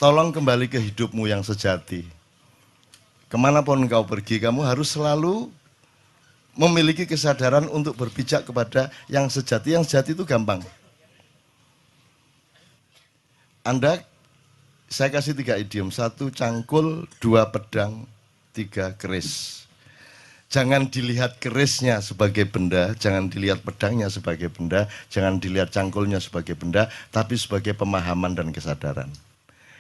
tolong kembali ke hidupmu yang sejati. Kemanapun kau pergi, kamu harus selalu memiliki kesadaran untuk berpijak kepada yang sejati. Yang sejati itu gampang. Saya kasih 3 idiom. 1 cangkul, 2 pedang, 3 keris. Jangan dilihat kerisnya sebagai benda, jangan dilihat pedangnya sebagai benda, jangan dilihat cangkulnya sebagai benda, tapi sebagai pemahaman dan kesadaran.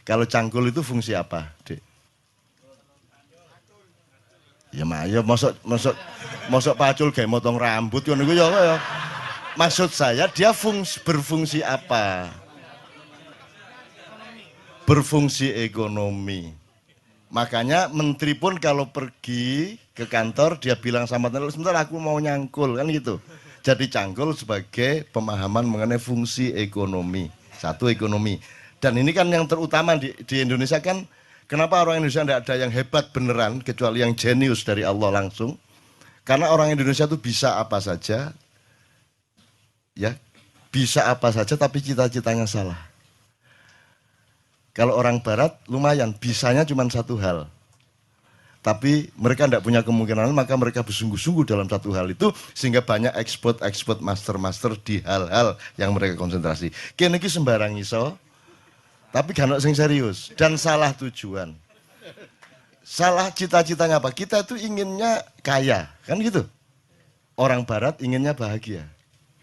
Kalau cangkul itu fungsi apa, Dek? Ya masuk pacul kayak motong rambut ya. Maksud saya dia berfungsi apa? Berfungsi ekonomi. Makanya menteri pun kalau pergi ke kantor dia bilang sama tenaga, sebentar aku mau nyangkul, kan gitu. Jadi cangkul sebagai pemahaman mengenai fungsi ekonomi. 1 ekonomi. Dan ini kan yang terutama di Indonesia kan, kenapa orang Indonesia tidak ada yang hebat beneran kecuali yang jenius dari Allah langsung. Karena orang Indonesia itu bisa apa saja, ya bisa apa saja tapi cita-citanya salah. Kalau orang barat lumayan, bisanya cuma 1 hal. Tapi mereka tidak punya kemungkinan, maka mereka bersungguh-sungguh dalam 1 hal itu, sehingga banyak ekspor, master di hal-hal yang mereka konsentrasi. Kini ini sembarang iso, tapi gak sing serius, dan salah tujuan. Salah cita-citanya apa? Kita itu inginnya kaya, kan gitu. Orang barat inginnya bahagia.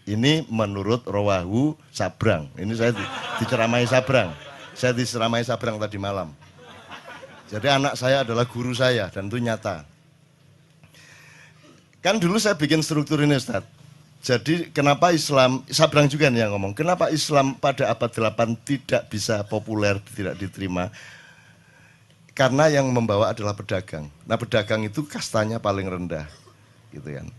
Ini menurut Rawahu Sabrang. Ini saya diceramai Sabrang. Saya diceramai Sabrang tadi malam. Jadi anak saya adalah guru saya dan itu nyata. Kan dulu saya bikin struktur ini, Ustaz. Jadi kenapa Islam, Sabrang juga nih yang ngomong, kenapa Islam pada abad 8 tidak bisa populer, tidak diterima? Karena yang membawa adalah pedagang. Nah, pedagang itu kastanya paling rendah. Gitu kan.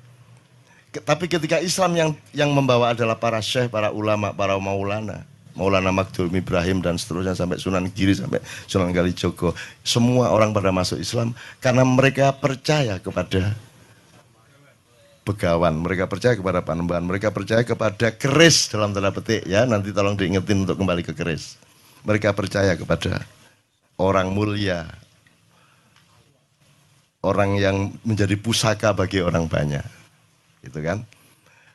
Tapi ketika Islam yang membawa adalah para syekh, para ulama, para maulana, Maulana Magdum Ibrahim dan seterusnya sampai Sunan Giri, sampai Sunan Kalijogo. Semua orang pada masuk Islam karena mereka percaya kepada begawan, mereka percaya kepada panembahan, mereka percaya kepada keris dalam tanda petik ya, nanti tolong diingetin untuk kembali ke keris. Mereka percaya kepada orang mulia, orang yang menjadi pusaka bagi orang banyak. Gitu kan?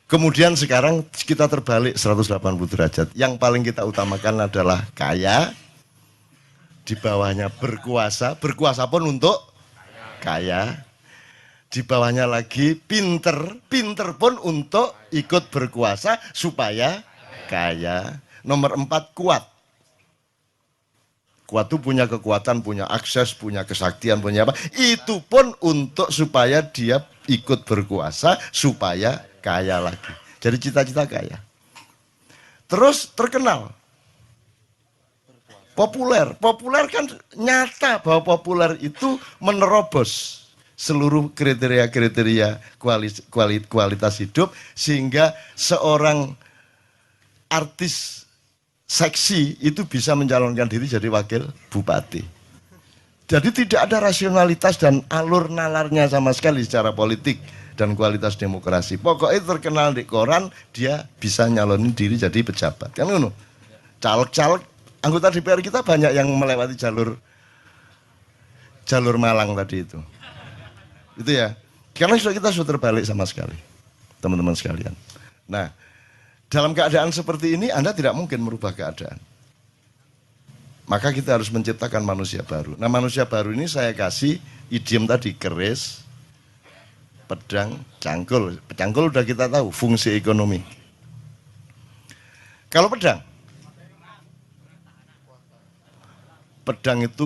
Kemudian sekarang kita terbalik 180 derajat. Yang paling kita utamakan adalah kaya, di bawahnya berkuasa, berkuasa pun untuk kaya. Di bawahnya lagi pinter, pinter pun untuk ikut berkuasa supaya kaya. Nomor 4 kuat. Kuat itu punya kekuatan, punya akses, punya kesaktian, punya apa. Itu pun untuk supaya dia ikut berkuasa, supaya kaya lagi. Jadi cita-cita kaya. Terus terkenal. Populer. Populer kan nyata bahwa populer itu menerobos seluruh kriteria-kriteria kualitas hidup, sehingga seorang artis seksi itu bisa mencalonkan diri jadi wakil bupati. Jadi tidak ada rasionalitas dan alur nalarnya sama sekali secara politik dan kualitas demokrasi. Pokoknya terkenal di koran, dia bisa nyalonin diri jadi pejabat. Kan ngono. Caleg-caleg anggota DPR kita banyak yang melewati jalur Malang tadi itu. Itu ya. Karena kita sudah terbalik sama sekali, teman-teman sekalian. Nah, dalam keadaan seperti ini Anda tidak mungkin merubah keadaan. Maka kita harus menciptakan manusia baru. Nah, manusia baru ini saya kasih idiom tadi, keris, pedang, cangkul. Cangkul udah kita tahu, fungsi ekonomi. Kalau pedang itu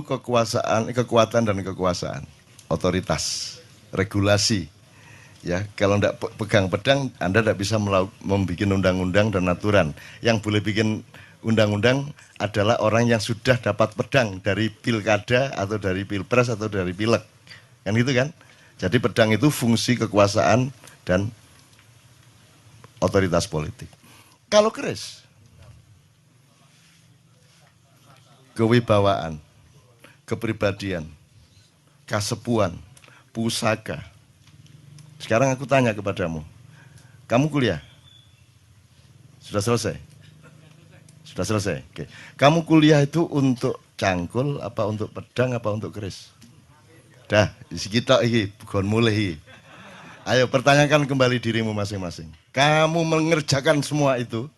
kekuatan dan kekuasaan, otoritas, regulasi. Ya, kalau tidak pegang pedang, Anda tidak bisa membuat undang-undang dan aturan. Yang boleh bikin undang-undang adalah orang yang sudah dapat pedang dari pilkada atau dari pilpres atau dari pileg. Kan gitu kan? Jadi pedang itu fungsi kekuasaan dan otoritas politik. Kalau keris, kewibawaan, kepribadian, kasepuan, pusaka. Sekarang aku tanya kepadamu, kamu kuliah? Sudah selesai? Sudah selesai. Oke. Kamu kuliah itu untuk cangkul, apa untuk pedang, apa untuk keris? Dah, isi kita iki, bukan mulai iki. Ayo pertanyakan kembali dirimu masing-masing. Kamu mengerjakan semua itu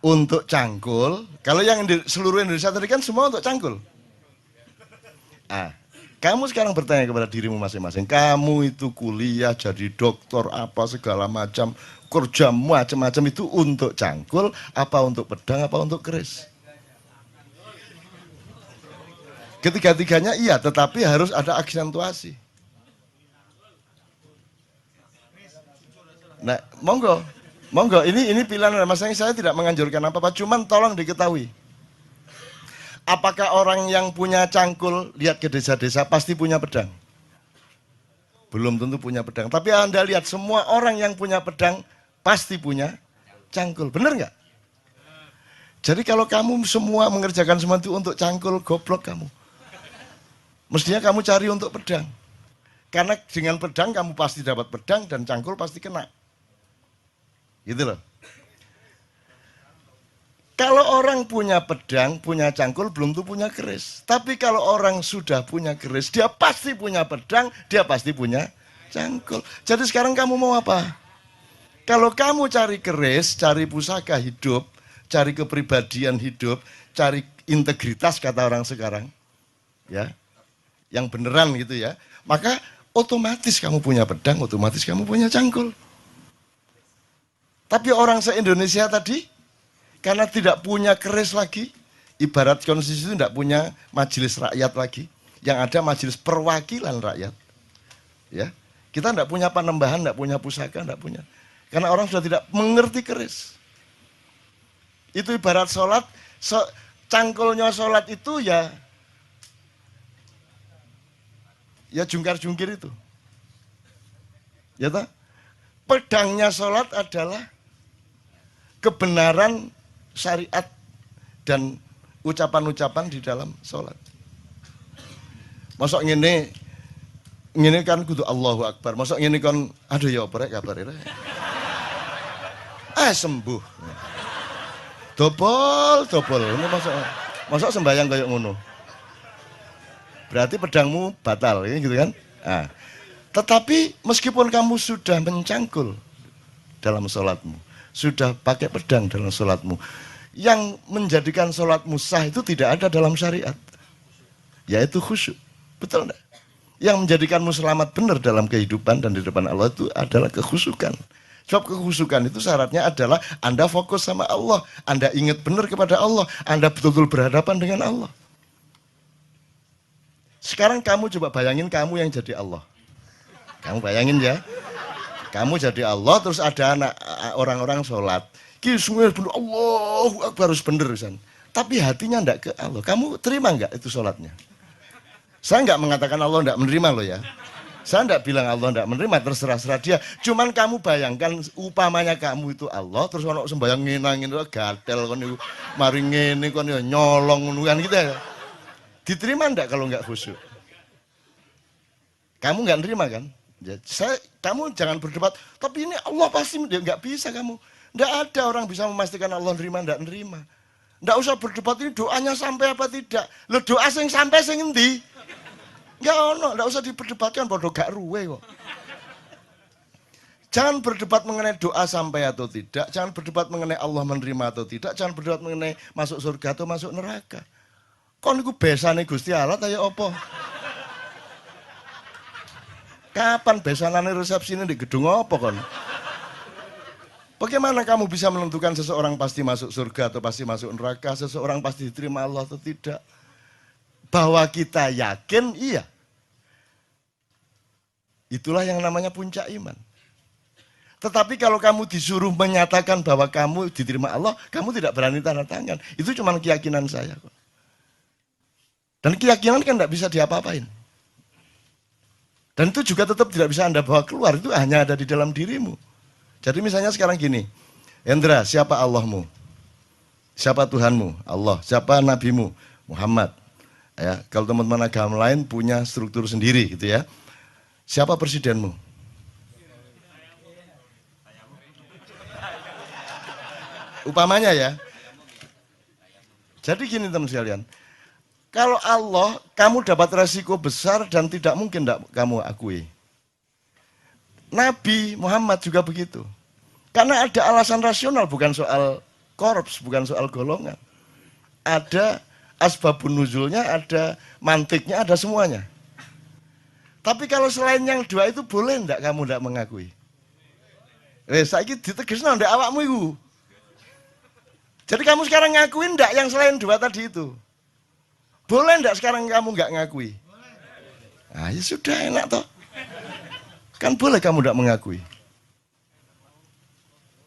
untuk cangkul. Kalau yang di seluruh Indonesia tadi kan semua untuk cangkul. Ah, kamu sekarang bertanya kepada dirimu masing-masing. Kamu itu kuliah jadi dokter apa segala macam, kerja macam-macam itu untuk cangkul, apa untuk pedang, apa untuk keris? Ketiga-tiganya iya, tetapi harus ada aksentuasi. Nah, monggo, monggo. Ini pilihan masing-masing. Saya tidak menganjurkan apa-apa, cuman tolong diketahui. Apakah orang yang punya cangkul lihat ke desa-desa pasti punya pedang? Belum tentu punya pedang. Tapi Anda lihat semua orang yang punya pedang pasti punya cangkul. Benar nggak? Jadi kalau kamu semua mengerjakan semua itu untuk cangkul, goblok kamu. Mestinya kamu cari untuk pedang. Karena dengan pedang kamu pasti dapat pedang dan cangkul pasti kena. Gitu loh. Kalau orang punya pedang, punya cangkul, belum tentu punya keris. Tapi kalau orang sudah punya keris, dia pasti punya pedang, dia pasti punya cangkul. Jadi sekarang kamu mau apa? Kalau kamu cari keris, cari pusaka hidup, cari kepribadian hidup, cari integritas kata orang sekarang, ya, yang beneran gitu ya, maka otomatis kamu punya pedang, otomatis kamu punya cangkul. Tapi orang se-Indonesia tadi, karena tidak punya keris lagi, ibarat konstitusi itu tidak punya majelis rakyat lagi, yang ada majelis perwakilan rakyat. Ya, kita tidak punya panembahan, tidak punya pusaka, tidak punya. Karena orang sudah tidak mengerti keris. Itu ibarat sholat, cangkulnya sholat itu ya jungkar-jungkir itu. Ya tak? Pedangnya sholat adalah kebenaran syariat dan ucapan-ucapan di dalam sholat. Masuk ngene kan kudu Allahu Akbar. Masuk ngene kan aduh ya apa rek kabar rek. Sembuh. Dobol. Ini masuk sembahyang kayak ngono. Berarti pedangmu batal gitu kan? Nah, tetapi meskipun kamu sudah mencangkul dalam sholatmu, sudah pakai pedang dalam sholatmu, yang menjadikan sholatmu sah itu tidak ada dalam syariat, yaitu khusyuk. Betul enggak? Yang menjadikanmu selamat benar dalam kehidupan dan di depan Allah itu adalah kekhusyukan. Sebab kekhusyukan itu syaratnya adalah Anda fokus sama Allah, Anda ingat benar kepada Allah, Anda betul-betul berhadapan dengan Allah. Sekarang kamu coba bayangin kamu yang jadi Allah. Kamu bayangin ya, kamu jadi Allah terus ada anak orang-orang sholat. Semuanya benar, Allahu Akbar harus benar. Tapi hatinya enggak ke Allah. Kamu terima enggak itu sholatnya? Saya enggak mengatakan Allah enggak menerima loh ya. Saya enggak bilang Allah enggak menerima, terserah-serah dia. Cuman kamu bayangkan upamanya kamu itu Allah, terus ono sembayang ngenangin gatel kon niku mari ngene kon nyolong kan gitu ya. Diterima enggak kalau enggak khusyuk? Kamu enggak nerima kan? Kamu jangan berdebat, tapi ini Allah pasti enggak bisa kamu. Enggak ada orang bisa memastikan Allah nerima enggak nerima. Enggak usah berdebat ini doanya sampai apa tidak. Lo doa sing sampai sing endi? Enggak ono, enggak usah diperdebatkan, bodoh gak ruwe kok. Jangan berdebat mengenai doa sampai atau tidak, jangan berdebat mengenai Allah menerima atau tidak, jangan berdebat mengenai masuk surga atau masuk neraka. Kon niku besane Gusti Allah kaya apa? Kapan besanane resepsine di gedung apa kon? Bagaimana kamu bisa menentukan seseorang pasti masuk surga atau pasti masuk neraka, seseorang pasti diterima Allah atau tidak? Bahwa kita yakin, iya. Itulah yang namanya puncak iman. Tetapi kalau kamu disuruh menyatakan bahwa kamu diterima Allah, kamu tidak berani tanda tangan. Itu cuma keyakinan saya kok. Dan keyakinan kan tidak bisa diapa-apain. Dan itu juga tetap tidak bisa Anda bawa keluar, itu hanya ada di dalam dirimu. Jadi misalnya sekarang gini, Hendra, siapa Allahmu? Siapa Tuhanmu? Allah. Siapa Nabimu? Muhammad. Ya, kalau teman-teman agama lain punya struktur sendiri gitu ya. Siapa presidenmu? Upamanya ya. Jadi gini teman sekalian, kalau Allah kamu dapat resiko besar dan tidak mungkin tidak kamu akui. Nabi Muhammad juga begitu. Karena ada alasan rasional, bukan soal korps, bukan soal golongan. Ada asbabun nuzulnya, ada mantiknya, ada semuanya. Tapi kalau selain yang dua itu boleh enggak kamu enggak mengakui? Saiki ditegesno ndak awakmu iku. Jadi kamu sekarang ngakuin enggak yang selain dua tadi itu? Boleh enggak sekarang kamu enggak ngakui? Nah, ya sudah enak toh. Kan boleh kamu enggak mengakui.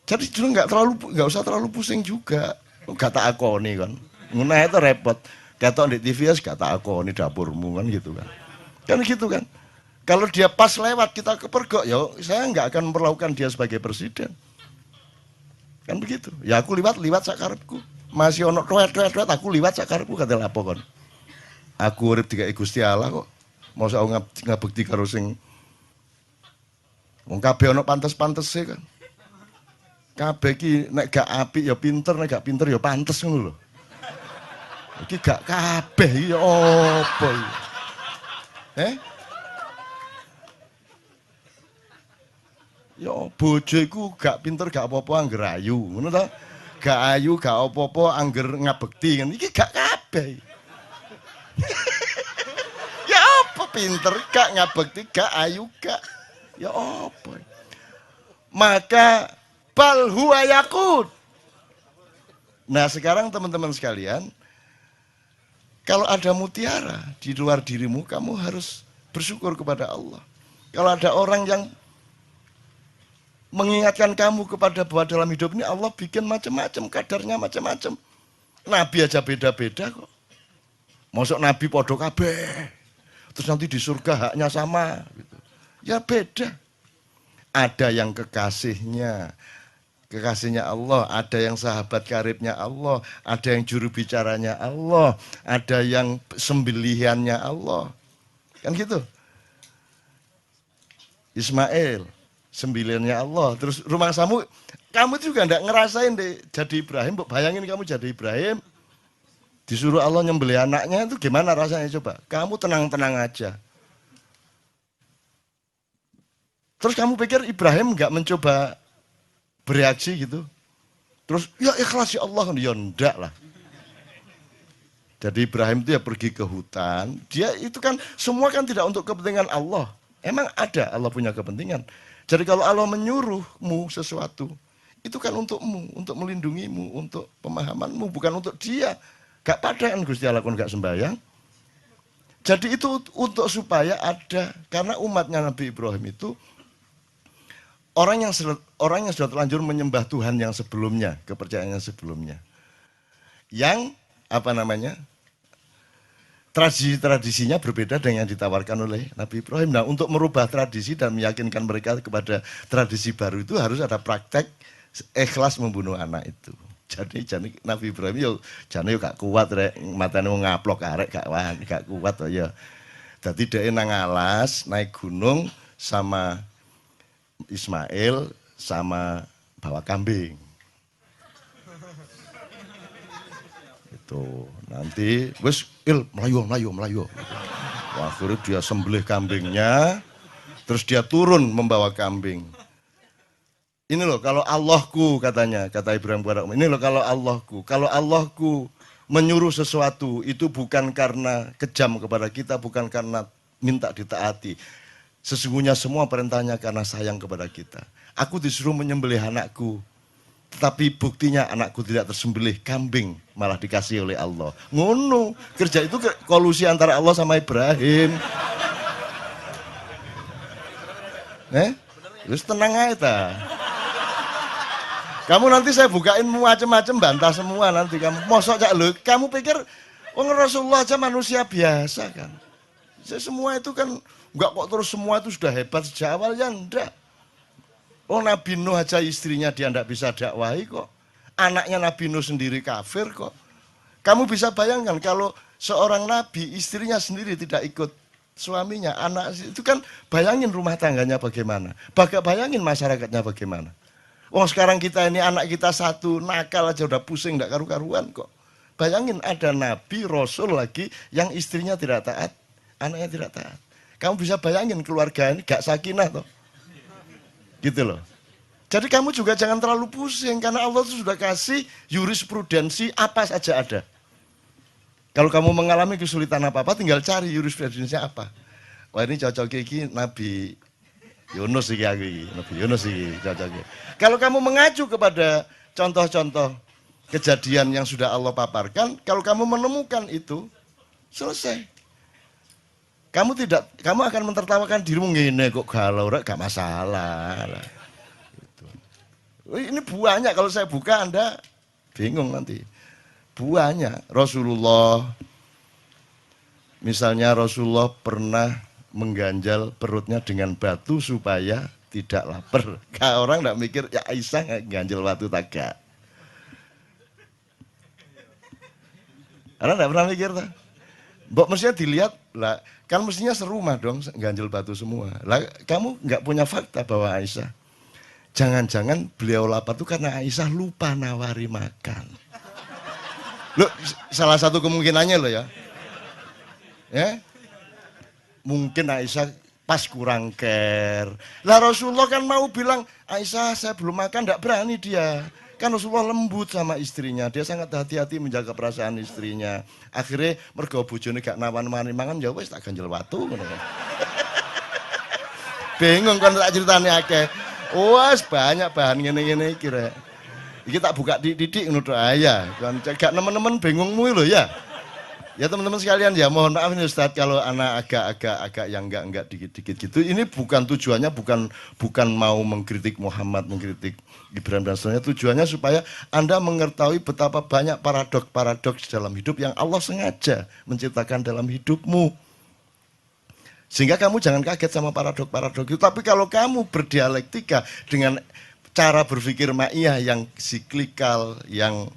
Jadi dulu enggak usah terlalu pusing juga. Gak tak akoni kan. Ngono itu repot. Ketok di TV ya gak tak akoni dapurmu kan gitu kan. Kan gitu kan. Kalau dia pas lewat kita kepergok, ya saya nggak akan memperlakukan dia sebagai presiden. Kan begitu. Ya aku liwat sakarepku. Masih ono tuet aku liwat sakarepku kata lapo kon. Aku urip dikai Gusti Allah kok. Mosok ngabekti karo sing wong kabeh ono pantes-pantese kan. Kabeh iki nek gak apik ya pinter, nek gak pinter ya pantes ngono lho. Iki gak kabeh iki opo iki? Ya bojo iku gak pinter gak apa-apa angger ayu, ngono ta? Gak ayu gak apa-apa angger ngabekti kan. Iki gak kabeh. Ya apa pinter gak ngabekti gak ayu gak. Ya apa? Maka bal huwa yakut. Nah, sekarang teman-teman sekalian, kalau ada mutiara di luar dirimu, kamu harus bersyukur kepada Allah. Kalau ada orang yang mengingatkan kamu kepada bahwa dalam hidup ini Allah bikin macam-macam, kadarnya macam-macam. Nabi aja beda-beda kok. Masuk Nabi podo kabeh. Terus nanti di surga haknya sama. Gitu. Ya beda. Ada yang kekasihnya Allah, ada yang sahabat karibnya Allah, ada yang juru bicaranya Allah, ada yang sembelihannya Allah. Kan gitu. Ismail sembilannya Allah. Terus rumah kamu juga enggak ngerasain deh jadi Ibrahim. Bayangin kamu jadi Ibrahim, disuruh Allah nyembelih anaknya, itu gimana rasanya coba? Kamu tenang-tenang aja. Terus kamu pikir Ibrahim enggak mencoba bereaksi gitu? Terus ya ikhlas ya Allah, ya enggak lah. Jadi Ibrahim itu ya pergi ke hutan. Dia itu kan semua kan tidak untuk kepentingan Allah. Emang ada Allah punya kepentingan. Jadi kalau Allah menyuruhmu sesuatu, itu kan untukmu, untuk melindungimu, untuk pemahamanmu, bukan untuk dia. Gak padaan Gusti Allah kon gak sembahyang. Jadi itu untuk supaya ada, karena umatnya Nabi Ibrahim itu orang yang sudah terlanjur menyembah Tuhan yang sebelumnya, kepercayaannya sebelumnya. Yang tradisi-tradisinya berbeda dengan yang ditawarkan oleh Nabi Ibrahim. Nah, untuk merubah tradisi dan meyakinkan mereka kepada tradisi baru itu harus ada praktek ikhlas membunuh anak itu. Jadi Nabi Ibrahim yo jane yo gak kuat rek, matane wong ngaplok arek gak kuat to ya. Dadi dhek nang alas, naik gunung sama Ismail sama bawa kambing. Nanti wis melayu. Akhirnya dia sembelih kambingnya, terus dia turun membawa kambing. Ini loh kalau Allahku katanya, kata Ibrahim kepada ini loh kalau Allahku menyuruh sesuatu itu bukan karena kejam kepada kita, bukan karena minta ditaati. Sesungguhnya semua perintahnya karena sayang kepada kita. Aku disuruh menyembelih anakku, tetapi buktinya anakku tidak tersembelih, kambing malah dikasih oleh Allah. Ngono, kerja itu kolusi antara Allah sama Ibrahim. Terus tenang aja ta. Kamu nanti saya bukain macam-macam bantah semua nanti kamu. Mosok cak lu, kamu pikir Rasulullah aja manusia biasa kan. Semua itu kan enggak kok terus semua itu sudah hebat sejak awal ya enggak. Nabi Nuh aja istrinya dia enggak bisa dakwahi kok. Anaknya Nabi Nuh sendiri kafir kok. Kamu bisa bayangkan kalau seorang nabi istrinya sendiri tidak ikut suaminya, anak itu kan bayangin rumah tangganya bagaimana. Bayangin masyarakatnya bagaimana. Sekarang kita ini anak kita satu nakal aja udah pusing enggak karu-karuan kok. Bayangin ada nabi, rasul lagi yang istrinya tidak taat, anaknya tidak taat. Kamu bisa bayangin keluarga ini gak sakinah toh. Gitu loh. Jadi kamu juga jangan terlalu pusing karena Allah itu sudah kasih jurisprudensi apa saja ada. Kalau kamu mengalami kesulitan apa-apa tinggal cari jurisprudensinya apa. Wah ini cocok iki Nabi Yunus iki aku iki, Nabi Yunus iki cocok. Kalau kamu mengacu kepada contoh-contoh kejadian yang sudah Allah paparkan, kalau kamu menemukan itu selesai. Kamu akan mentertawakan dirimu ngene kok galau, gak masalah. Gitu. Ini banyak kalau saya buka Anda bingung nanti. Banyak. Rasulullah, misalnya Rasulullah pernah mengganjal perutnya dengan batu supaya tidak lapar. Orang tidak mikir, ya Aisyah ganjal batu tagak. Karena tidak pernah mikir. Mbok mestinya dilihat, lah, kan mestinya serumah dong, ganjal batu semua. Lah, kamu nggak punya fakta bahwa Aisyah. Jangan-jangan beliau lapar itu karena Aisyah lupa nawari makan. Loh, salah satu kemungkinannya loh ya. Ya. Mungkin Aisyah pas kurang care. Lah Rasulullah kan mau bilang, Aisyah saya belum makan, enggak berani dia. Kan Rasulullah lembut sama istrinya, dia sangat hati-hati menjaga perasaan istrinya. Akhirnya mergo bojone gak nawan-nawani mangan, ya wis tak ganjel watu ngono kan. Bingung kan tak ceritane akeh. Wes banyak bahan ngene-ngene iki rek. Iki tak buka didik ngono tok ya. Kan gak nemen-nemen bingungmu lho ya. Ya teman-teman sekalian ya mohon maaf nih Ustadz kalau anak agak yang enggak dikit-dikit gitu. Ini bukan tujuannya bukan mau mengkritik Muhammad, mengkritik Ibrahim dan seterusnya. Tujuannya supaya Anda mengetahui betapa banyak paradoks dalam hidup yang Allah sengaja menciptakan dalam hidupmu. Sehingga kamu jangan kaget sama paradoks itu. Tapi kalau kamu berdialektika dengan cara berpikir ma'iyah yang siklikal, yang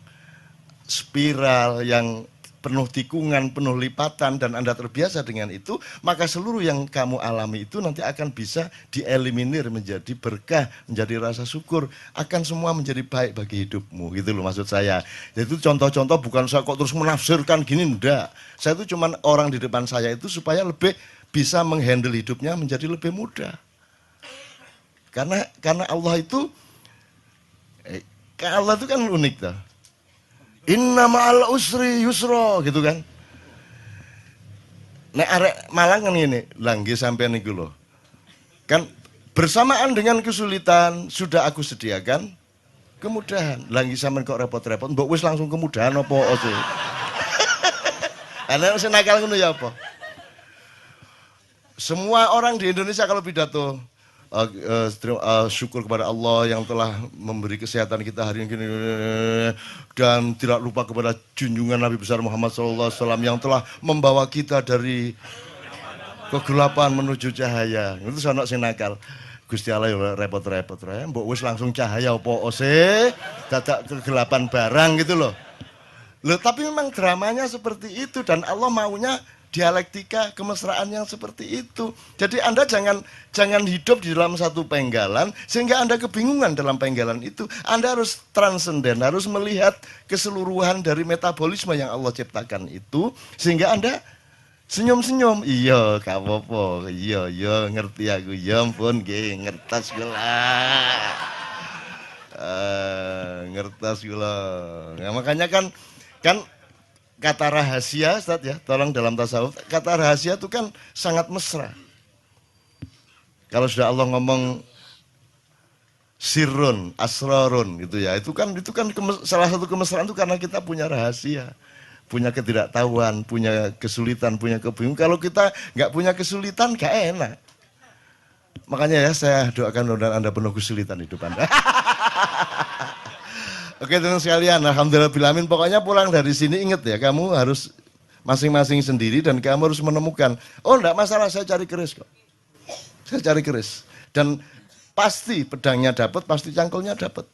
spiral, yang penuh tikungan, penuh lipatan, dan Anda terbiasa dengan itu, maka seluruh yang kamu alami itu nanti akan bisa dieliminir menjadi berkah, menjadi rasa syukur, akan semua menjadi baik bagi hidupmu, gitu loh maksud saya. Jadi itu contoh-contoh bukan saya kok terus menafsirkan gini, enggak. Saya itu cuman orang di depan saya itu supaya lebih bisa menghandle hidupnya menjadi lebih mudah. Karena Allah itu kan unik tuh. Inna ma'al usri yusra gitu kan. Nek arek Malang kan ini langge sampean niku lho. Kan bersamaan dengan kesulitan sudah aku sediakan kemudahan. Langge sampean kok repot-repot, mbok wis langsung kemudahan apa sih? Ana sing nakal ngono ya apa? Semua orang di Indonesia kalau pidato syukur kepada Allah yang telah memberi kesehatan kita hari ini dan tidak lupa kepada junjungan Nabi besar Muhammad SAW yang telah membawa kita dari kegelapan menuju cahaya. Itu sono sing nakal. Gusti Allah ya repot-repot ya. Mbok wis langsung cahaya opo sih? Dadak kegelapan barang gitu loh. Loh tapi memang dramanya seperti itu dan Allah maunya dialektika kemesraan yang seperti itu. Jadi Anda jangan hidup di dalam satu penggalan sehingga Anda kebingungan dalam penggalan itu. Anda harus transenden, harus melihat keseluruhan dari metabolisme yang Allah ciptakan itu sehingga Anda senyum-senyum. Iya, gak apa-apa. Iya, ngerti aku. Ya ampun, nggih, ngertas kula. Ngertas kula. Nah, makanya kan kata rahasia, Ustaz ya, tolong dalam tasawuf, kata rahasia itu kan sangat mesra. Kalau sudah Allah ngomong sirrun, asrarun gitu ya, itu kan salah satu kemesraan itu karena kita punya rahasia, punya ketidaktahuan, punya kesulitan, punya kebingungan. Kalau kita nggak punya kesulitan, nggak enak. Makanya ya saya doakan mudah-mudahan Anda penuh kesulitan hidup Anda. Oke teman sekalian, alhamdulillah, pokoknya pulang dari sini ingat ya, kamu harus masing-masing sendiri dan kamu harus menemukan, oh enggak masalah saya cari keris kok. Saya cari keris. Dan pasti pedangnya dapat, pasti cangkulnya dapat.